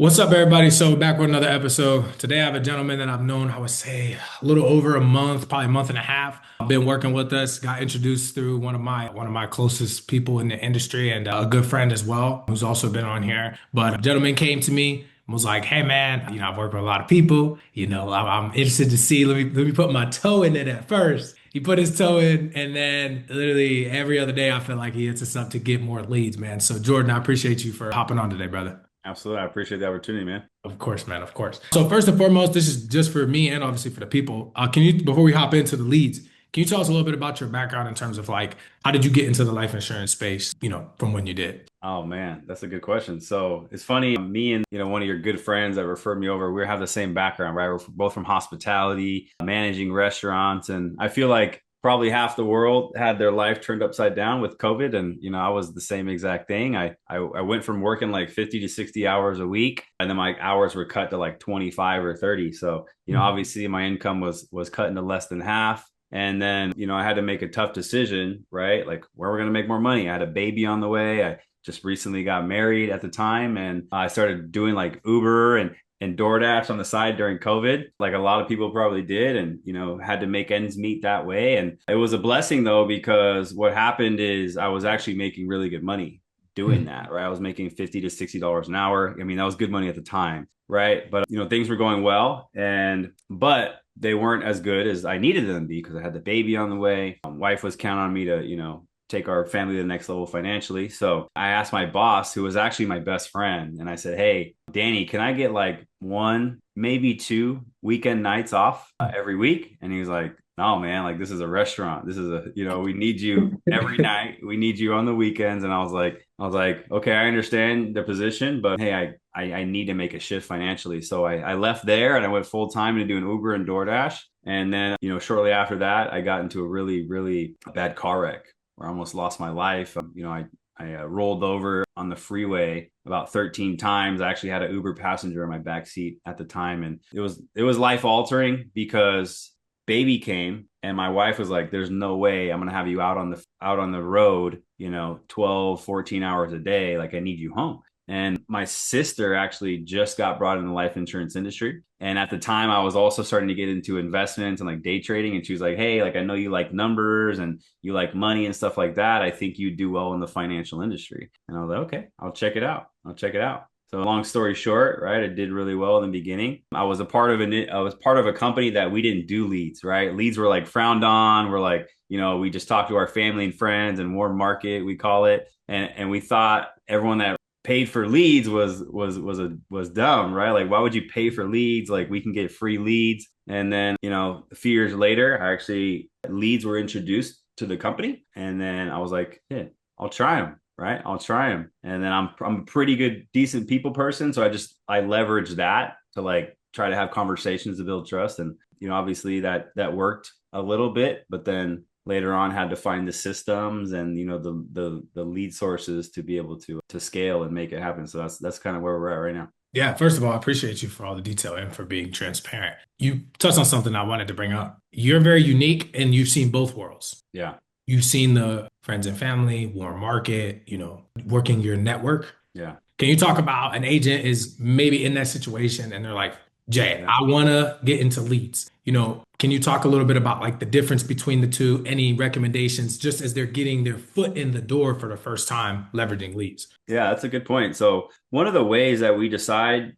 What's up, everybody? So back with another episode. Today I have a gentleman that I've known, I would say a little over a month, probably a month and a half. I've been working with us, got introduced through one of my closest people in the industry and a good friend as well, who's also been on here. But a gentleman came to me and was like, "Hey man, I've worked with a lot of people. I'm interested to see, let me put my toe in it at first." He put his toe in, and then literally every other day I feel like he hits us up to get more leads, man. So Jordan, I appreciate you for hopping on today, brother. Absolutely. I appreciate the opportunity, man. Of course, man, of course. So first and foremost, this is just for me and obviously for the people. Can you, before we hop into the leads, can you tell us a little bit about your background in terms of like how did you get into the life insurance space, from when you did? Oh man, that's a good question. So it's funny, me and one of your good friends that referred me over, we have the same background, right? We're both from hospitality, managing restaurants, and I feel like probably half the world had their life turned upside down with COVID. And I was the same exact thing. I went from working like 50 to 60 hours a week, and then my hours were cut to like 25 or 30. So, Mhm. obviously my income was cut into less than half. And then, I had to make a tough decision, right? Like where we're going to make more money. I had a baby on the way. I just recently got married at the time, and I started doing like Uber and DoorDash on the side during COVID, like a lot of people probably did, and had to make ends meet that way. And it was a blessing though, because what happened is I was actually making really good money doing Mhm. that, right? I was making $50 to $60 an hour. I mean, that was good money at the time, right? But things were going well, but they weren't as good as I needed them to be because I had the baby on the way. My wife was counting on me to, take our family to the next level financially. So I asked my boss, who was actually my best friend, and I said, "Hey, Danny, can I get like one, maybe two weekend nights off every week?" And he was like, "No, man, like this is a restaurant. This is we need you every night. We need you on the weekends." And I was like, okay, I understand the position, but hey, I need to make a shift financially. So I left there and I went full time into doing Uber and DoorDash. And then, shortly after that, I got into a really, really bad car wreck where I almost lost my life. I rolled over on the freeway about 13 times. I actually had an Uber passenger in my back seat at the time, and it was life altering because baby came and my wife was like, "There's no way I'm gonna have you out on the road, 12, 14 hours a day. Like I need you home." And my sister actually just got brought in the life insurance industry. And at the time, I was also starting to get into investments and like day trading. And she was like, "Hey, like I know you like numbers and you like money and stuff like that. I think you'd do well in the financial industry." And I was like, "Okay, I'll check it out. I'll check it out." So long story short, right, I did really well in the beginning. I was part of a company that we didn't do leads, right? Leads were like frowned on. We're like, we just talk to our family and friends and warm market, we call it. And we thought everyone that paid for leads was dumb, right? Like, why would you pay for leads? Like, we can get free leads. And then, a few years later, I actually leads were introduced to the company, and then I was like, "Yeah, I'll try them." Right, I'll try them, and then I'm a pretty good, decent people person, so I leverage that to like try to have conversations to build trust, and obviously that worked a little bit, but then later on had to find the systems and the lead sources to be able to scale and make it happen. So that's kind of where we're at right now. Yeah, first of all, I appreciate you for all the detail and for being transparent. You touched on something I wanted to bring up. You're very unique and you've seen both worlds. Yeah, You've seen the friends and family, warm market, working your network. yeah, Can you talk about an agent is maybe in that situation and they're like, Jay, yeah. I want to get into leads. Can you talk a little bit about like the difference between the two? Any recommendations just as they're getting their foot in the door for the first time leveraging leads? Yeah, that's a good point. So one of the ways that we decide,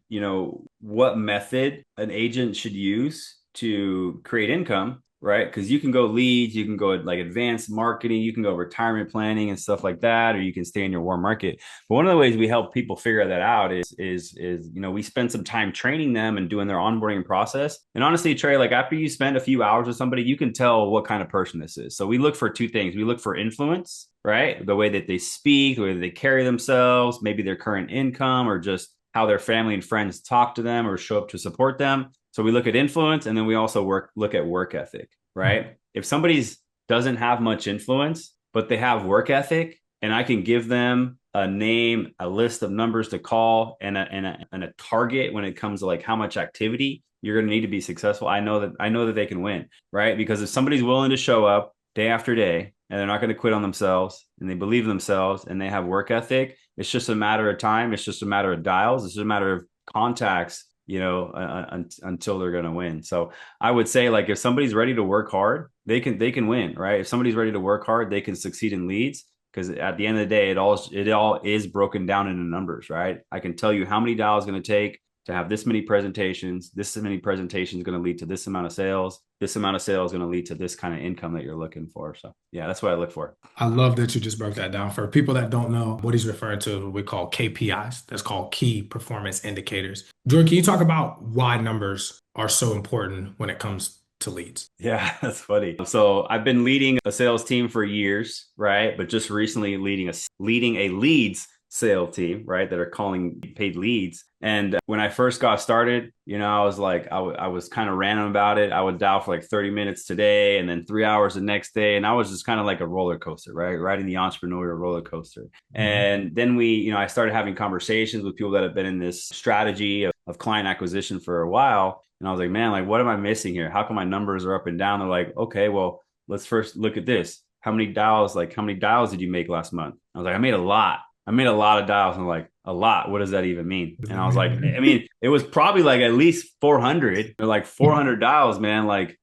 what method an agent should use to create income, right? Because you can go leads, you can go like advanced marketing, you can go retirement planning and stuff like that, or you can stay in your warm market. But one of the ways we help people figure that out is we spend some time training them and doing their onboarding process. And honestly, Trey, like after you spend a few hours with somebody, you can tell what kind of person this is. So we look for two things. We look for influence, right? The way that they speak, the way that they carry themselves, maybe their current income, or just how their family and friends talk to them or show up to support them. So we look at influence, and then we also look at work ethic, right? If somebody's doesn't have much influence, but they have work ethic, and I can give them a name, a list of numbers to call, and a target when it comes to like how much activity you're going to need to be successful. I know that they can win, right? Because if somebody's willing to show up day after day and they're not going to quit on themselves and they believe themselves and they have work ethic, it's just a matter of time. It's just a matter of dials. It's just a matter of contacts, until they're going to win. So I would say, like, if somebody's ready to work hard, they can win, right? If somebody's ready to work hard, they can succeed in leads. Because at the end of the day, it all is broken down into numbers, right? I can tell you how many dials it's going to take to have this many presentations. This many presentations going to lead to this amount of sales. This amount of sales is going to lead to this kind of income that you're looking for. So yeah, that's what I look for. I love that you just broke that down. For people that don't know what he's referring to, we call KPIs. That's called key performance indicators. Jordan, can you talk about why numbers are so important when it comes to leads? Yeah, that's funny. So I've been leading a sales team for years, right? But just recently leading a leads sales team, right? That are calling paid leads. And when I first got started, I was like, I was kind of random about it. I would dial for like 30 minutes today and then 3 hours the next day. And I was just kind of like a roller coaster, right? Riding the entrepreneurial roller coaster. Mhm. And then I started having conversations with people that have been in this strategy of client acquisition for a while. And I was like, man, like, what am I missing here? How come my numbers are up and down? They're like, okay, well, let's first look at this. How many dials did you make last month? I was like, I made a lot. I made a lot of dials. I'm like, a lot. What does that even mean? And I was like, I mean, it was probably like at least 400 or like 400 dials, man. Like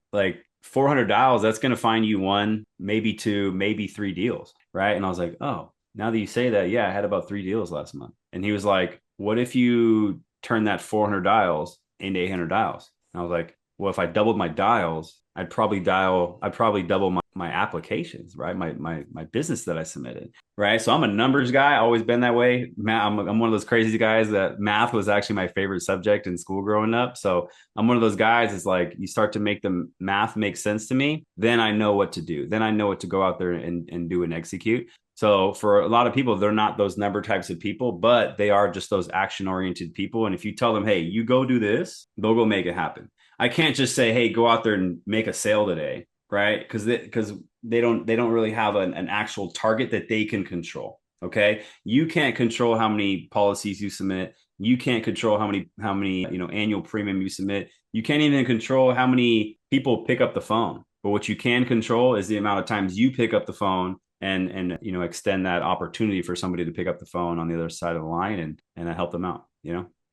400 dials, that's going to find you one, maybe two, maybe three deals. Right. And I was like, oh, now that you say that, yeah, I had about 3 deals last month. And he was like, what if you turn that 400 dials into 800 dials? And I was like, well, if I doubled my dials, I'd probably double my applications, right? My business that I submitted, right? So I'm a numbers guy, always been that way. I'm one of those crazy guys that math was actually my favorite subject in school growing up. So I'm one of those guys. It's like you start to make the math make sense to me, then I know what to do. Then I know what to go out there and do and execute. So for a lot of people, they're not those number types of people, but they are just those action oriented people. And if you tell them, hey, you go do this, they'll go make it happen. I can't just say, hey, go out there and make a sale today, right? Because they don't really have an actual target that they can control. Okay, you can't control how many policies you submit. You can't control how many annual premium you submit. You can't even control how many people pick up the phone. But what you can control is the amount of times you pick up the phone and extend that opportunity for somebody to pick up the phone on the other side of the line and help them out.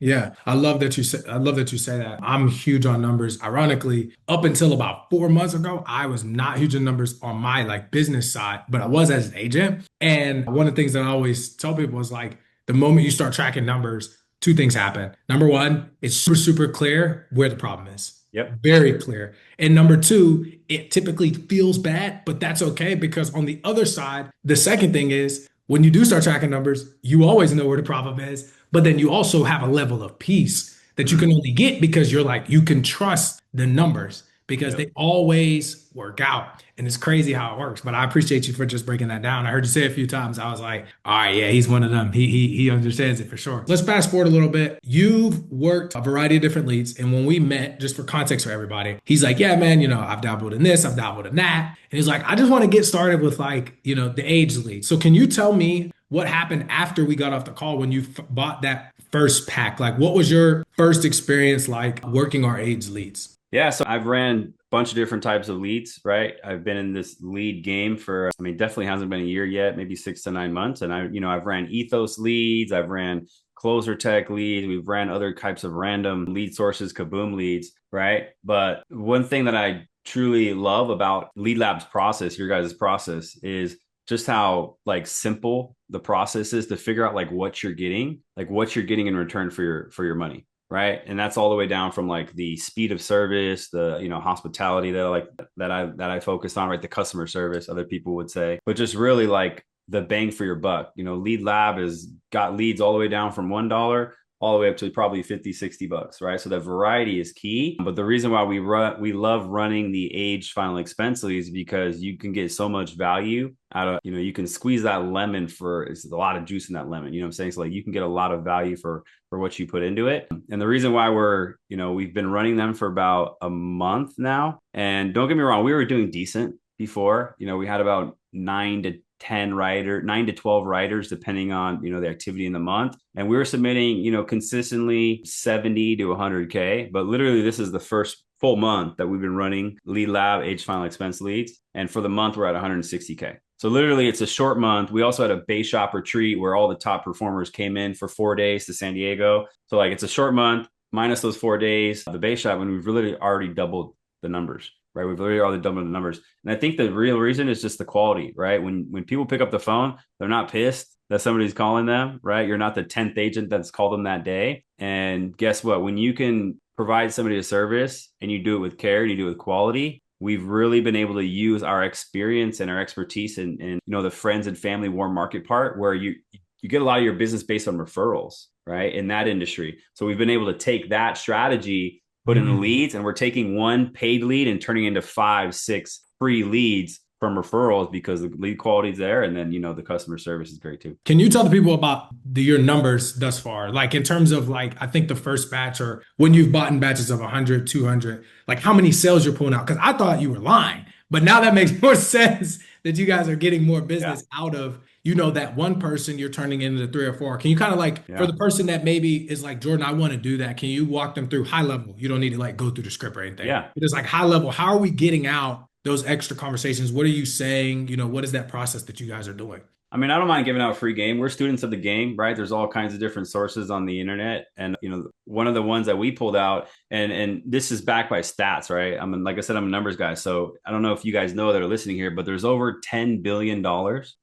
Yeah, I love that you say that. I'm huge on numbers. Ironically, up until about 4 months ago, I was not huge on numbers on my like business side, but I was as an agent. And one of the things that I always tell people is like the moment you start tracking numbers, two things happen. Number one, it's super, super clear where the problem is. Yep. Very clear. And number two, it typically feels bad, but that's okay because on the other side, the second thing is when you do start tracking numbers, you always know where the problem is. But then you also have a level of peace that you Mm-hmm. can only get because you're like, you can trust the numbers because Yep. they always work out. And it's crazy how it works. But I appreciate you for just breaking that down. I heard you say it a few times. I was like, all right, yeah, he's one of them. He understands it for sure. Let's fast forward a little bit. You've worked a variety of different leads. And when we met, just for context for everybody, he's like, yeah, man, I've dabbled in this, I've dabbled in that. And he's like, I just want to get started with like, the age lead. So can you tell me what happened after we got off the call when you bought that first pack? Like, what was your first experience like working our AIDS leads? Yeah, so I've ran a bunch of different types of leads, right? I've been in this lead game for, I mean, definitely hasn't been a year yet, maybe 6 to 9 months. And I've ran ethos leads, I've ran closer tech leads, we've ran other types of random lead sources, kaboom leads, right? But one thing that I truly love about Lead Lab's process, your guys' process, is just how like simple the process is to figure out like what you're getting in return for your money, right? And that's all the way down from like the speed of service, the hospitality that I focus on, right? The customer service, other people would say, but just really like the bang for your buck. Lead Lab has got leads all the way down from $1 all the way up to probably 50, $60, right? So that variety is key. But the reason why we love running the aged final expense leads because you can get so much value out of, you can squeeze that lemon it's a lot of juice in that lemon. You know what I'm saying? So like you can get a lot of value for what you put into it. And the reason why we've been running them for about a month now. And don't get me wrong, we were doing decent before. We had about 9 to 12 writers, depending on, the activity in the month. And we were submitting, consistently 70 to 100K. But literally, this is the first full month that we've been running Lead Lab Age Final Expense leads. And for the month, we're at 160K. So literally, it's a short month. We also had a base shop retreat where all the top performers came in for 4 days to San Diego. So like it's a short month minus those 4 days. The base shop when we've really already doubled the numbers, right? We've literally already doubled the numbers, and I think the real reason is just the quality, right? When people pick up the phone, they're not pissed that somebody's calling them, right? You're not the 10th agent that's called them that day. And guess what? When you can provide somebody a service and you do it with care and you do it with quality, we've really been able to use our experience and our expertise in the friends and family warm market part where you get a lot of your business based on referrals, right? In that industry. So we've been able to take that strategy, put in the Mm. leads, and we're taking one paid lead and turning into 5, 6 free leads from referrals because the lead quality is there. And then, the customer service is great too. Can you tell the people about your numbers thus far? Like in terms of like, I think the first batch or when you've bought in batches of 100, 200, like how many sales you're pulling out? Because I thought you were lying, but now that makes more sense that you guys are getting more Yeah. business out of, that one person you're turning into three or four. Can you kind of like, for Yeah. the person that maybe is like, Jordan, I want to do that. Can you walk them through high level? You don't need to like go through the script or anything. Yeah. But it's like high level. How are we getting out those extra conversations? What are you saying? What is that process that you guys are doing? I mean, I don't mind giving out free game. We're students of the game, right? There's all kinds of different sources on the internet. And, one of the ones that we pulled out, and this is backed by stats, right? I mean, like I said, I'm a numbers guy. So I don't know if you guys know that are listening here, but there's over $10 billion,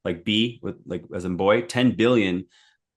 like B with like as in boy, $10 billion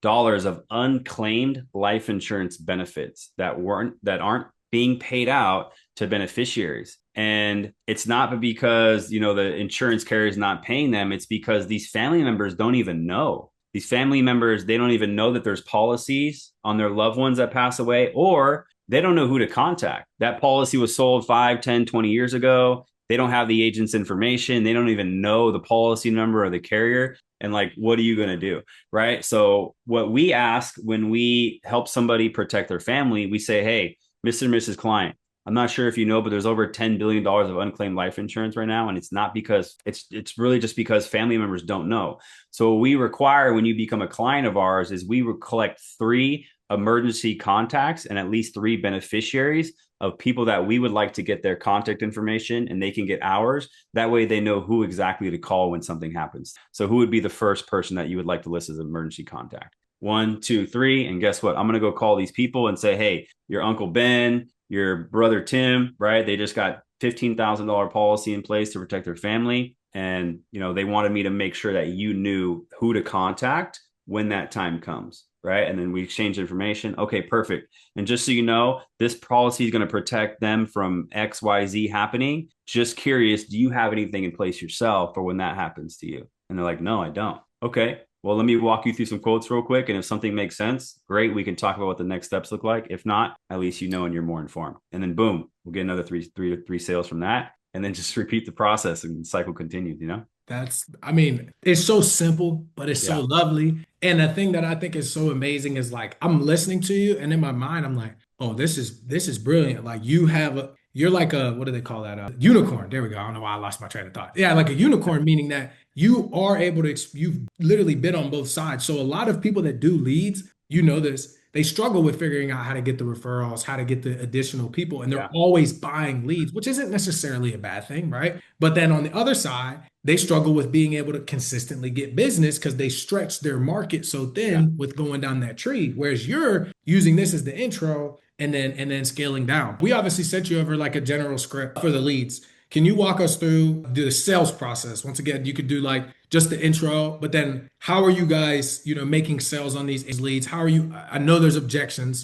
of unclaimed life insurance benefits that aren't being paid out to beneficiaries. And it's not because, the insurance carrier is not paying them. It's because these family members don't even know. These family members, they don't even know that there's policies on their loved ones that pass away, or they don't know who to contact. That policy was sold 5, 10, 20 years ago. They don't have the agent's information. They don't even know the policy number or the carrier. And like, what are you going to do? Right. So what we ask when we help somebody protect their family, we say, hey, Mr. and Mrs. Client, I'm not sure if you know, but there's over $10 billion of unclaimed life insurance right now. And it's not because it's really just because family members don't know. So what we require when you become a client of ours is we will collect 3 emergency contacts and at least 3 beneficiaries of people that we would like to get their contact information and they can get ours. That way they know who exactly to call when something happens. So who would be the first person that you would like to list as an emergency contact? 1, 2, 3. And guess what? I'm going to go call these people and say, hey, your Uncle Ben, your brother Tim, right? They just got $15,000 policy in place to protect their family. And, they wanted me to make sure that you knew who to contact when that time comes, right? And then we exchange information. Okay, perfect. And just so you know, this policy is going to protect them from XYZ happening. Just curious, do you have anything in place yourself for when that happens to you? And they're like, no, I don't. Okay, well, let me walk you through some quotes real quick. And if something makes sense, great. We can talk about what the next steps look like. If not, at least you know and you're more informed. And then boom, we'll get another three sales from that. And then just repeat the process and the cycle continues. I mean, it's so simple, but it's so Yeah. lovely. And the thing that I think is so amazing is like I'm listening to you, and in my mind, I'm like, oh, this is brilliant. Like you're like a, what do they call that? A unicorn. There we go. I don't know why I lost my train of thought. Yeah, like a unicorn, meaning that you are able to, you've literally been on both sides. So a lot of people that do leads, this, they struggle with figuring out how to get the referrals, how to get the additional people, and they're Yeah. always buying leads, which isn't necessarily a bad thing, right? But then on the other side, they struggle with being able to consistently get business because they stretch their market so Yeah. thin with going down that tree. Whereas you're using this as the intro and then scaling down. We obviously sent you over like a general script for the leads. Can you walk us through the sales process? Once again, you could do like just the intro, but then how are you guys, making sales on these leads? How are you? I know there's objections,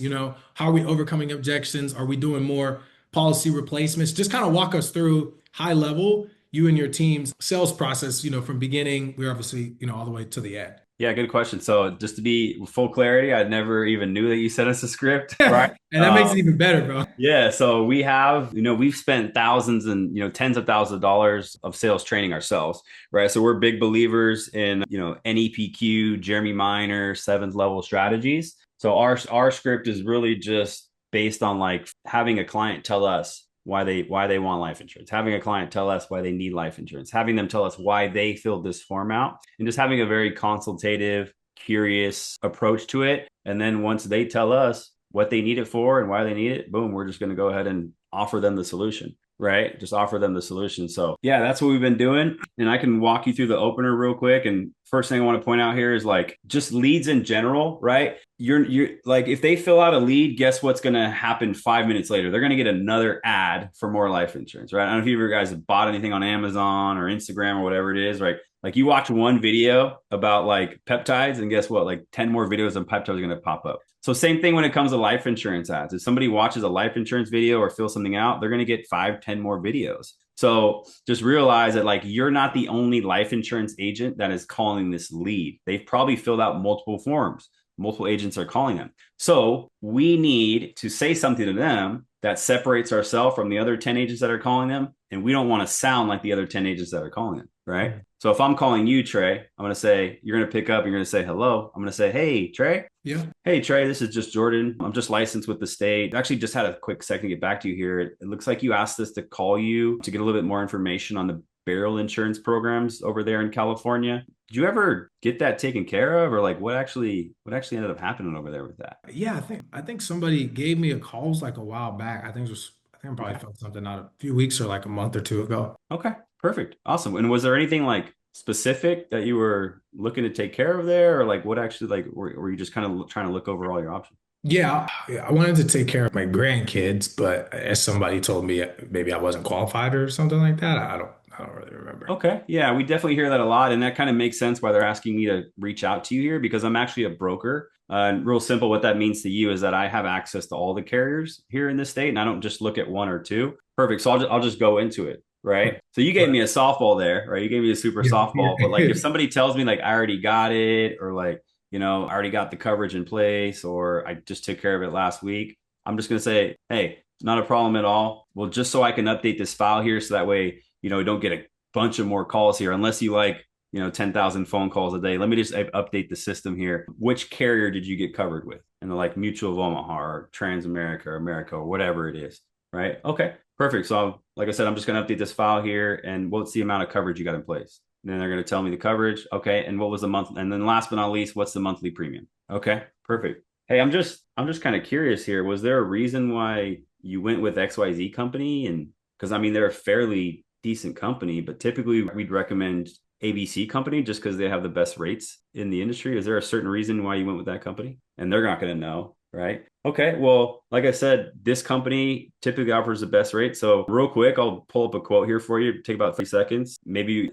how are we overcoming objections? Are we doing more policy replacements? Just kind of walk us through high level, you and your team's sales process, from beginning, we're obviously, all the way to the end. Yeah, good question. So just to be full clarity, I never even knew that you sent us a script, right? And that makes it even better, bro. Yeah, so we've spent thousands and tens of thousands of dollars of sales training ourselves, right? So we're big believers in NEPQ, Jeremy Minor, seventh level strategies. So our script is really just based on like having a client tell us why they want life insurance, having a client tell us why they need life insurance, having them tell us why they filled this form out, and just having a very consultative, curious approach to it. And then once they tell us what they need it for and why they need it, boom, we're just going to go ahead and offer them the solution. right? Just offer them the solution. So yeah, that's what we've been doing. And I can walk you through the opener real quick. And first thing I want to point out here is like just leads in general, right? You're like, if they fill out a lead, guess what's going to happen 5 minutes later? They're going to get another ad for more life insurance, right? I don't know if you guys have bought anything on Amazon or Instagram or whatever it is, right? Like you watch one video about like peptides, and guess what? Like 10 more videos on peptides are going to pop up. So same thing when it comes to life insurance ads. If somebody watches a life insurance video or fills something out, they're going to get 5, 10 more videos. So just realize that like you're not the only life insurance agent that is calling this lead. They've probably filled out multiple forms. Multiple agents are calling them. So we need to say something to them that separates ourselves from the other 10 agents that are calling them. And we don't want to sound like the other 10 agents that are calling them, right? Mm-hmm. So if I'm calling you, Trey, I'm going to say, you're going to pick up, you're going to say hello. I'm going to say, hey, Trey. Yeah. Hey, Trey, this is just Jordan. I'm just licensed with the state. I actually just had a quick second to get back to you here. It looks like you asked us to call you to get a little bit more information on the burial insurance programs over there in California. Did you ever get that taken care of, or like what actually ended up happening over there with that? Yeah, I think somebody gave me a call, it was like a while back. I think I probably felt something out a few weeks or like a month or two ago. Okay, perfect. Awesome. And was there anything like specific that you were looking to take care of there, or like what actually like were you just kind of trying to look over all your options? Yeah, I wanted to take care of my grandkids, but as somebody told me, maybe I wasn't qualified or something like that. I don't really remember. Okay. Yeah, we definitely hear that a lot. And that kind of makes sense why they're asking me to reach out to you here because I'm actually a broker. And real simple, what that means to you is that I have access to all the carriers here in the state and I don't just look at one or two. Perfect. So I'll just go into it. Right. So you gave Right. me a softball there, right? You gave me a super Yeah. softball. But like Yeah. if somebody tells me like I already got it or like, I already got the coverage in place or I just took care of it last week, I'm just going to say, hey, not a problem at all. Well, just so I can update this file here so that way, we don't get a bunch of more calls here unless you like 10,000 phone calls a day. Let me just update the system here. Which carrier did you get covered with? And they're like Mutual of Omaha or Transamerica or America or whatever it is, right? Okay, perfect. So like I said, I'm just going to update this file here and what's the amount of coverage you got in place? And then they're going to tell me the coverage. Okay, and what was the month? And then last but not least, what's the monthly premium? Okay, perfect. Hey, I'm just kind of curious here. Was there a reason why you went with XYZ company? And because I mean they're a fairly decent company, but typically we'd recommend ABC company just because they have the best rates in the industry. Is there a certain reason why you went with that company? And they're not going to know, right? Okay, well, like I said, this company typically offers the best rate. So real quick, I'll pull up a quote here for you. Take about 3 seconds. Maybe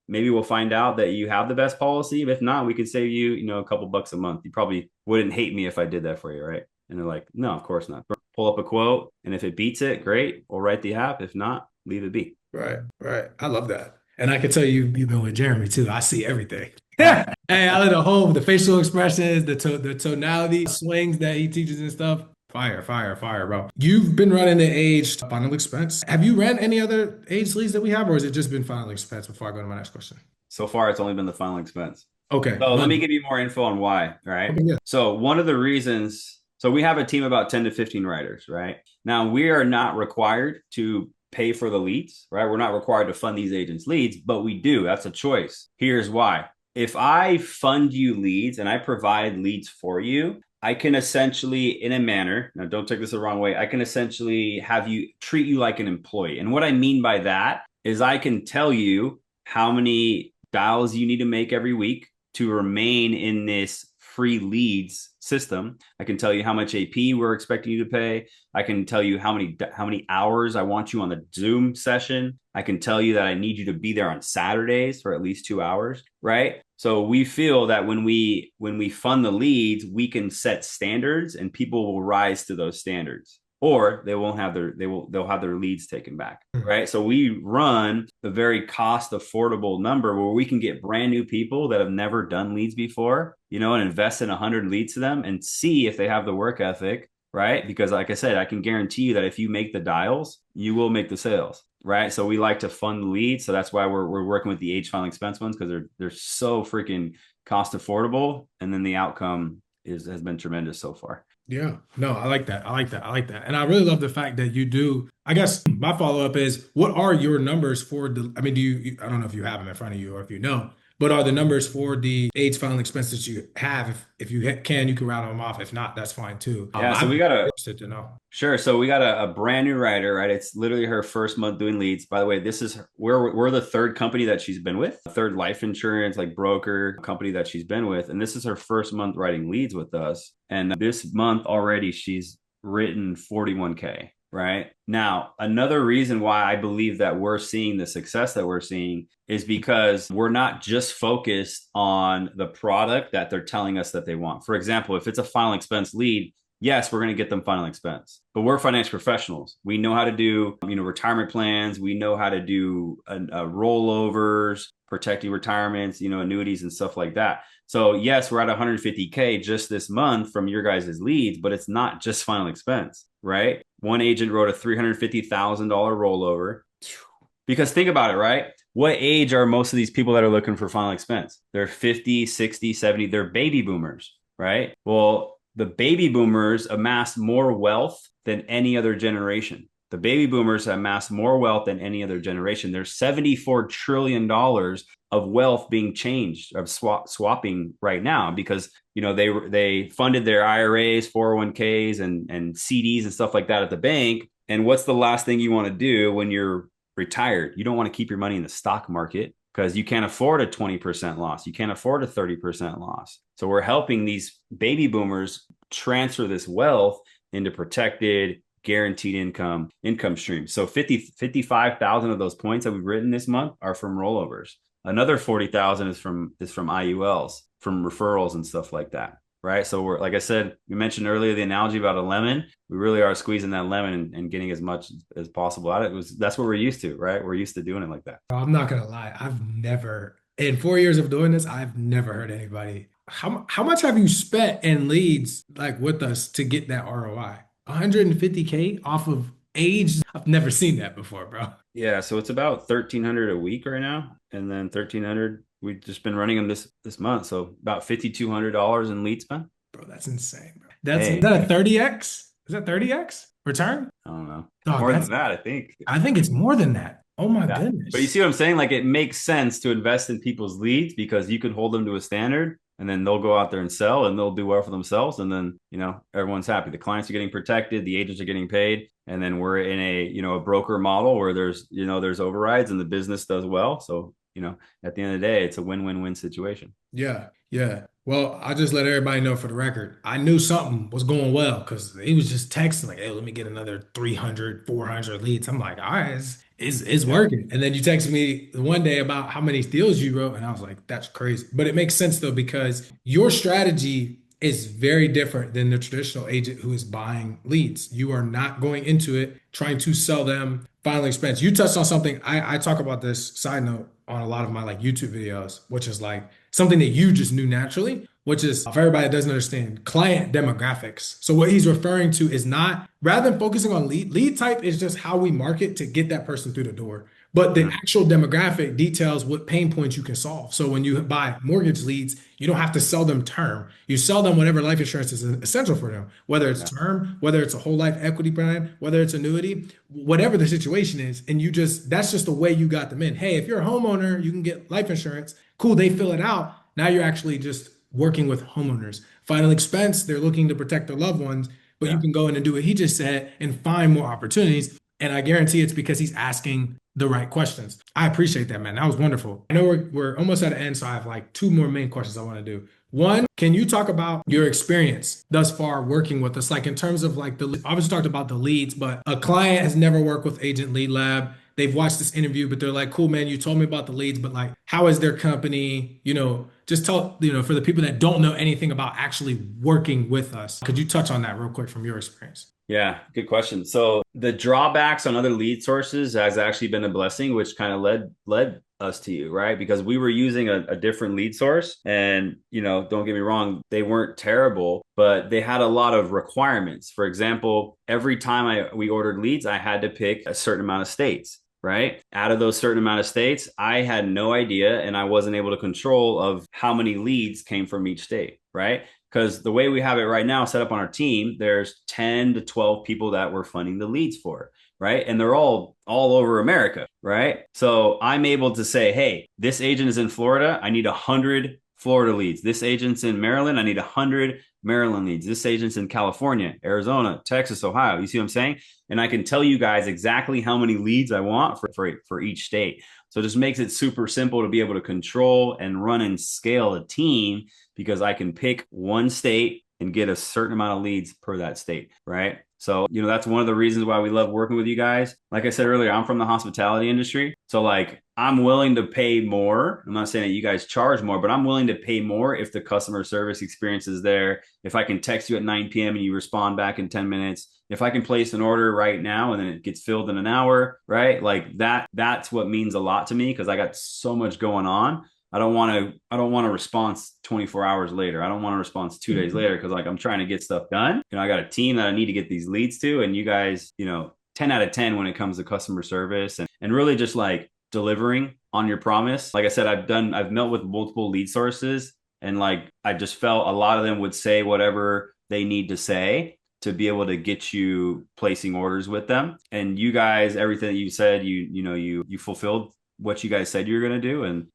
maybe we'll find out that you have the best policy. If not, we can save you, a couple bucks a month. You probably wouldn't hate me if I did that for you, right? And they're like, no, of course not. Pull up a quote, and if it beats it, great. We'll write the app. If not, leave it be. Right, right. I love that. And I can tell you've been with Jeremy too. I see everything. Hey, I love the facial expressions, the tonality swings that he teaches and stuff. Fire, fire, fire, bro. You've been running the aged final expense. Have you ran any other aged leads that we have, or has it just been final expense before I go to my next question? So far, it's only been the final expense. Okay. So let me give you more info on why. All right. Okay, yeah. So one of the reasons, so we have a team of about 10 to 15 writers, right? Now we are not required to pay for the leads, right? We're not required to fund these agents' leads, but we do. That's a choice. Here's why. If I fund you leads and I provide leads for you, I can essentially, in a manner, now don't take this the wrong way, I can essentially have you treat you like an employee. And what I mean by that is I can tell you how many dials you need to make every week to remain in this free leads system. I can tell you how much AP we're expecting you to pay. I can tell you how many hours I want you on the Zoom session. I can tell you that I need you to be there on Saturdays for at least 2 hours, right? So we feel that when we fund the leads, we can set standards and people will rise to those standards. Or they'll have their leads taken back, right? So we run a very cost affordable number where we can get brand new people that have never done leads before, and invest in 100 leads to them and see if they have the work ethic, right? Because like I said, I can guarantee you that if you make the dials, you will make the sales, right? So we like to fund the leads. So that's why we're working with the age final expense ones because they're so freaking cost affordable, and then the outcome has been tremendous so far. Yeah, no, I like that. I like that. I like that. And I really love the fact that you do. I guess my follow-up is what are your numbers for I mean, I don't know if you have them in front of you or if you know, But are the numbers for the AIDS filing expenses you have? If you can, you can rattle them off. If not, that's fine too. Yeah, so I'm we got a interested to know. sure. So we got a brand new writer, right? It's literally her first month doing leads. By the way, this is we're the third company that she's been with, third life insurance like broker company that she's been with, and this is her first month writing leads with us. And this month already she's written 41K. Right now, another reason why I believe that we're seeing the success that we're seeing is because we're not just focused on the product that they're telling us that they want. For example, if it's a final expense lead, yes, we're going to get them final expense, but we're financial professionals. We know how to do, retirement plans. We know how to do rollovers, protecting retirements, annuities and stuff like that. So yes, we're at 150K just this month from your guys' leads, but it's not just final expense, right? One agent wrote a $350,000 rollover. Because think about it, right? What age are most of these people that are looking for final expense? They're 50, 60, 70. They're baby boomers, right? Well, the baby boomers amassed more wealth than any other generation. The baby boomers amassed more wealth than any other generation. There's $74 trillion of wealth being changed, of swapping right now because they funded their IRAs, 401ks, and CDs and stuff like that at the bank. And what's the last thing you want to do when you're retired? You don't want to keep your money in the stock market because you can't afford a 20% loss. You can't afford a 30% loss. So we're helping these baby boomers transfer this wealth into protected, guaranteed income streams. So 55,000 of those points that we've written this month are from rollovers. Another 40,000 is from IULs, from referrals and stuff like that. Right. So we're, like I said, we mentioned earlier the analogy about a lemon. We really are squeezing that lemon and getting as much as possible out of it. That's what we're used to, right? We're used to doing it like that. I'm not gonna lie. In 4 years of doing this, I've never heard anybody. How much have you spent in leads like with us to get that ROI? 150K off of age? I've never seen that before, bro. Yeah, so it's about 1,300 a week right now, and then 1,300 we've just been running them this month, so about $5,200 in lead spend. Bro, that's insane, bro. Is Hey, that a 30x? Is that 30x return? I don't know, Oh, more than that, I think. I think it's more than that. Oh my Yeah, but you goodness. see what I'm saying? Like it makes sense to invest in people's leads because you can hold them to a standard, and then they'll go out there and sell, and they'll do well for themselves, and then everyone's happy. The clients are getting protected, the agents are getting paid, and then we're in a broker model where there's overrides and the business does well. So at the end of the day, it's a win-win-win situation. Yeah, yeah. Well, I just let everybody know for the record. I knew something was going well because he was just texting like, "Hey, let me get another 300, 400 leads." I'm like, "All right, it's Yeah, working." And then you texted me one day about how many deals you wrote, and I was like, "That's crazy." But it makes sense though because your strategy is very different than the traditional agent who is buying leads. You are not going into it trying to sell them final expense. You touched on something. I talk about this side note on a lot of my like YouTube videos, which is like something that you just knew naturally, which is for everybody that doesn't understand client demographics. So what he's referring to is not rather than focusing on lead type is just how we market to get that person through the door. But the mhm, actual demographic details what pain points you can solve. So when you buy mortgage leads, you don't have to sell them term. You sell them whatever life insurance is essential for them, whether it's yeah, term, whether it's a whole life equity plan, whether it's annuity, whatever the situation is. And that's just the way you got them in. Hey, if you're a homeowner, you can get life insurance. Cool, they fill it out. Now you're actually just working with homeowners. Final expense, they're looking to protect their loved ones, but you yeah. can go in and do what he just said and find more opportunities. And I guarantee it's because he's asking the right questions. I appreciate that, man. That was wonderful. I know we're almost at the end, so I have like two more main questions I want to do. One, can you talk about your experience thus far working with us? Like in terms of like obviously talked about the leads, but a client has never worked with Agent Lead Lab. They've watched this interview, but they're like, cool, man, you told me about the leads, but like, how is their company? Just tell, for the people that don't know anything about actually working with us, could you touch on that real quick from your experience? Yeah, good question. So the drawbacks on other lead sources has actually been a blessing, which kind of led us to you, right? Because we were using a different lead source, and don't get me wrong, they weren't terrible, but they had a lot of requirements. For example, every time we ordered leads, I had to pick a certain amount of states. Right. Out of those certain amount of states, I had no idea and I wasn't able to control of how many leads came from each state. Right. Because the way we have it right now set up on our team, there's 10 to 12 people that we're funding the leads for. right? And they're all over America, right? So I'm able to say, hey, this agent is in Florida. I need 100 Florida leads. This agent's in Maryland. I need 100 Maryland leads. This agent's in California, Arizona, Texas, Ohio. You see what I'm saying? And I can tell you guys exactly how many leads I want for each state. So it just makes it super simple to be able to control and run and scale a team because I can pick one state and get a certain amount of leads per that state, right? So, that's one of the reasons why we love working with you guys. Like I said earlier, I'm from the hospitality industry. So, like, I'm willing to pay more. I'm not saying that you guys charge more, but I'm willing to pay more if the customer service experience is there. If I can text you at 9 p.m. and you respond back in 10 minutes, if I can place an order right now and then it gets filled in an hour, right? Like that's what means a lot to me because I got so much going on. I don't want a response 24 hours later. I don't want a response 2 days later because like I'm trying to get stuff done. I got a team that I need to get these leads to, and you guys, 10 out of 10 when it comes to customer service and really just like delivering on your promise. Like I said, I've met with multiple lead sources, and like I just felt a lot of them would say whatever they need to say to be able to get you placing orders with them. And you guys, everything that you said, you fulfilled what you guys said you were going to do. And,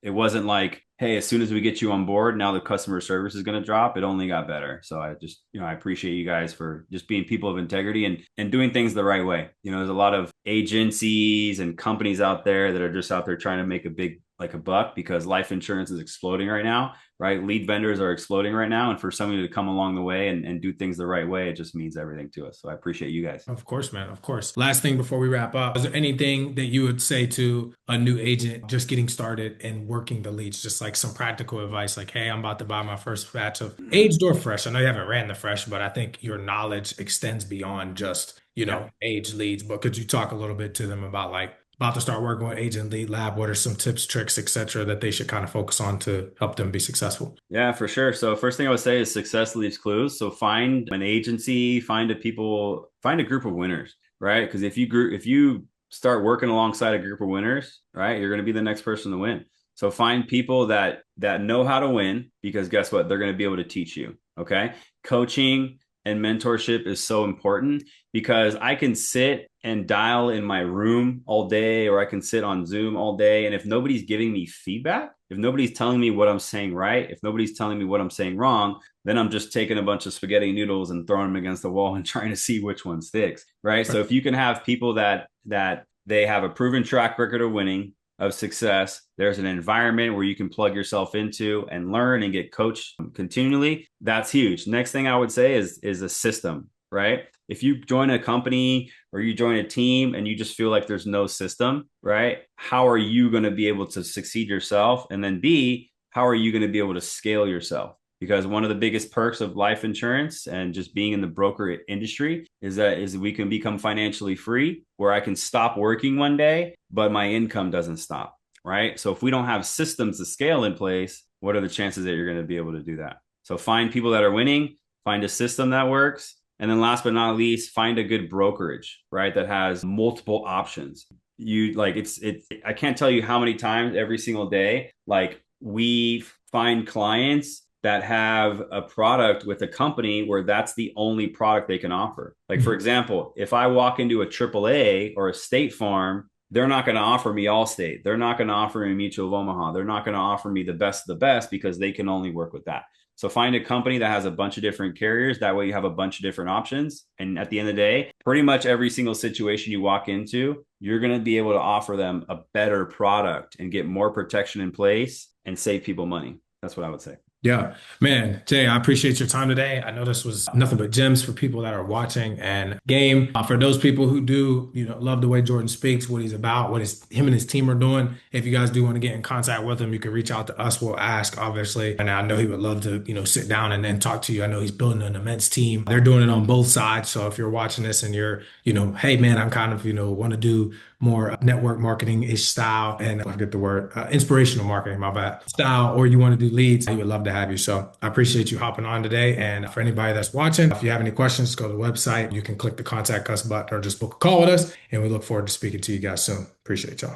it wasn't like, hey, as soon as we get you on board, now the customer service is going to drop. It only got better. So I just, I appreciate you guys for just being people of integrity and doing things the right way. There's a lot of agencies and companies out there that are just out there trying to make a buck because life insurance is exploding right now, right? Lead vendors are exploding right now. And for somebody to come along the way and do things the right way, it just means everything to us. So I appreciate you guys. Of course, man. Of course. Last thing before we wrap up, is there anything that you would say to a new agent just getting started and working the leads? Just like some practical advice, like, hey, I'm about to buy my first batch of aged or fresh. I know you haven't ran the fresh, but I think your knowledge extends beyond just, Yeah. aged leads. But could you talk a little bit to them about like about to start working with Agent Lead Lab? What are some tips, tricks, etc., that they should kind of focus on to help them be successful? Yeah, for sure. So first thing I would say is success leaves clues. So find an agency, find a group of winners, right? Because if you start working alongside a group of winners, right, you're going to be the next person to win. So find people that know how to win because guess what? They're going to be able to teach you. Okay. Coaching and mentorship is so important because I can sit and dial in my room all day, or I can sit on Zoom all day. And if nobody's giving me feedback, if nobody's telling me what I'm saying right, if nobody's telling me what I'm saying wrong, then I'm just taking a bunch of spaghetti noodles and throwing them against the wall and trying to see which one sticks, right? So if you can have people that they have a proven track record of winning, of success, there's an environment where you can plug yourself into and learn and get coached continually, that's huge. Next thing I would say is a system, right? If you join a company or you join a team and you just feel like there's no system, right? How are you going to be able to succeed yourself? And then B, how are you going to be able to scale yourself? Because one of the biggest perks of life insurance and just being in the broker industry is we can become financially free, where I can stop working one day, but my income doesn't stop, right? So if we don't have systems to scale in place, what are the chances that you're going to be able to do that? So find people that are winning, find a system that works, and then last but not least, find a good brokerage, right, that has multiple options. You like I can't tell you how many times every single day, like we find clients that have a product with a company where that's the only product they can offer. Like, for example, if I walk into a AAA or a State Farm, they're not going to offer me Allstate. They're not going to offer me Mutual of Omaha. They're not going to offer me the best of the best because they can only work with that. So find a company that has a bunch of different carriers. That way you have a bunch of different options. And at the end of the day, pretty much every single situation you walk into, you're going to be able to offer them a better product and get more protection in place and save people money. That's what I would say. Yeah, man, Jay, I appreciate your time today. I know this was nothing but gems for people that are watching and game. For those people who do, love the way Jordan speaks, what he's about, him and his team are doing. If you guys do want to get in contact with him, you can reach out to us. We'll ask, obviously. And I know he would love to, sit down and then talk to you. I know he's building an immense team. They're doing it on both sides. So if you're watching this and you're, hey, man, I'm kind of, want to do more network marketing-ish style, and I forget the word, inspirational marketing, my bad, style, or you want to do leads, we would love to have you. So I appreciate you hopping on today. And for anybody that's watching, if you have any questions, go to the website. You can click the contact us button or just book a call with us. And we look forward to speaking to you guys soon. Appreciate y'all.